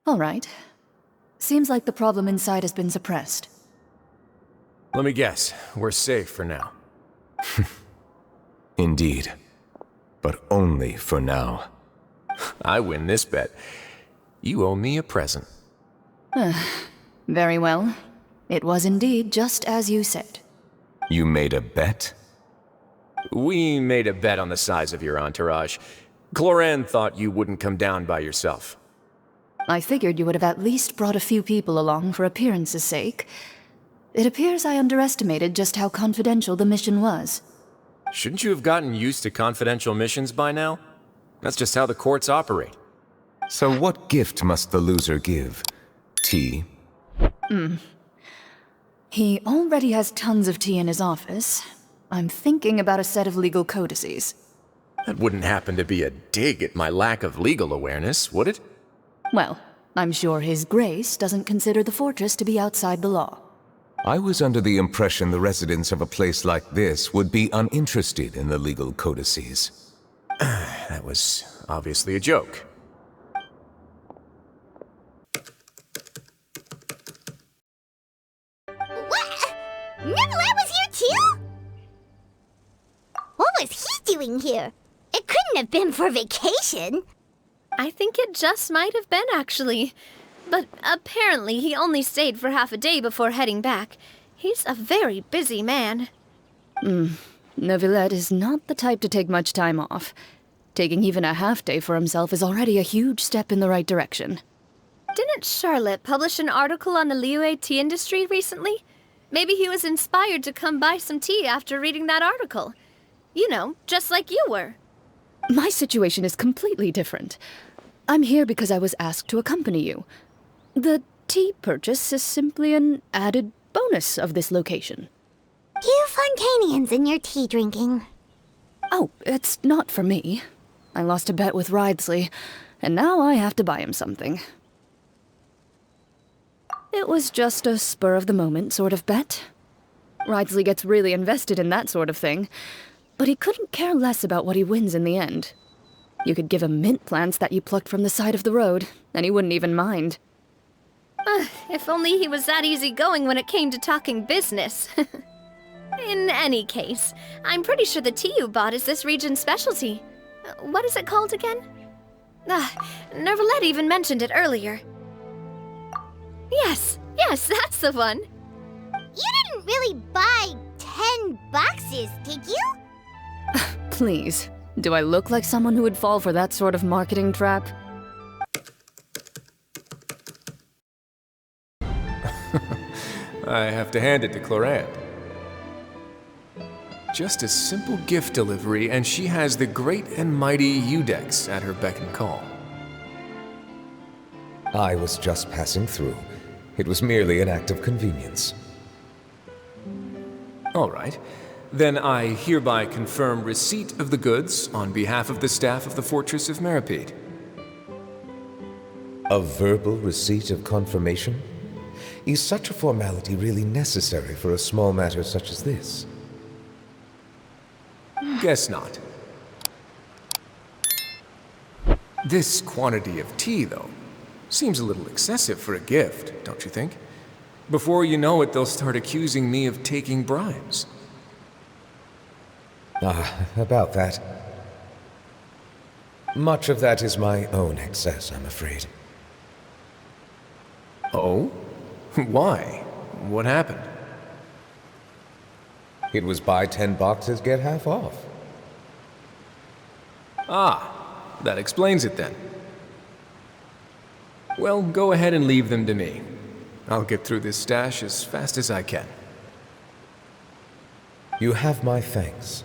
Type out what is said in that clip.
All right. Seems like the problem inside has been suppressed. Let me guess, we're safe for now. Indeed. But only for now. I win this bet. You owe me a present. Very well. It was indeed just as you said. You made a bet? We made a bet on the size of your entourage. Clorinde thought you wouldn't come down by yourself. I figured you would have at least brought a few people along for appearance's sake. It appears I underestimated just how confidential the mission was. Shouldn't you have gotten used to confidential missions by now? That's just how the courts operate. So what gift must the loser give? Tea? He already has tons of tea in his office. I'm thinking about a set of legal codices. That wouldn't happen to be a dig at my lack of legal awareness, would it? Well, I'm sure His Grace doesn't consider the fortress to be outside the law. I was under the impression the residents of a place like this would be uninterested in the legal codices. That was obviously a joke. What? Neverland was here too? What was he doing here? It couldn't have been for vacation. I think it just might have been, actually. But apparently he only stayed for half a day before heading back. He's a very busy man. Novilet is not the type to take much time off. Taking even a half day for himself is already a huge step in the right direction. Didn't Charlotte publish an article on the Liyue tea industry recently? Maybe he was inspired to come buy some tea after reading that article. You know, just like you were. My situation is completely different. I'm here because I was asked to accompany you. The tea purchase is simply an added bonus of this location. You Fontanians and your tea drinking. Oh, it's not for me. I lost a bet with Ridesley, and now I have to buy him something. It was just a spur-of-the-moment sort of bet. Ridesley gets really invested in that sort of thing, but he couldn't care less about what he wins in the end. You could give him mint plants that you plucked from the side of the road, and he wouldn't even mind. If only he was that easygoing when it came to talking business. In any case, I'm pretty sure the tea you bought is this region's specialty. What is it called again? Nervalette even mentioned it earlier. Yes, that's the one. You didn't really buy 10 boxes, did you? Please, do I look like someone who would fall for that sort of marketing trap? I have to hand it to Clorinde. Just a simple gift delivery, and she has the great and mighty Udex at her beck and call. I was just passing through. It was merely an act of convenience. All right. Then I hereby confirm receipt of the goods on behalf of the staff of the Fortress of Meripede. A verbal receipt of confirmation? Is such a formality really necessary for a small matter such as this? Guess not. This quantity of tea, though, seems a little excessive for a gift, don't you think? Before you know it, they'll start accusing me of taking bribes. About that. Much of that is my own excess, I'm afraid. Oh? Why? What happened? It was buy 10 boxes, get half off. Ah, that explains it then. Well, go ahead and leave them to me. I'll get through this stash as fast as I can. You have my thanks.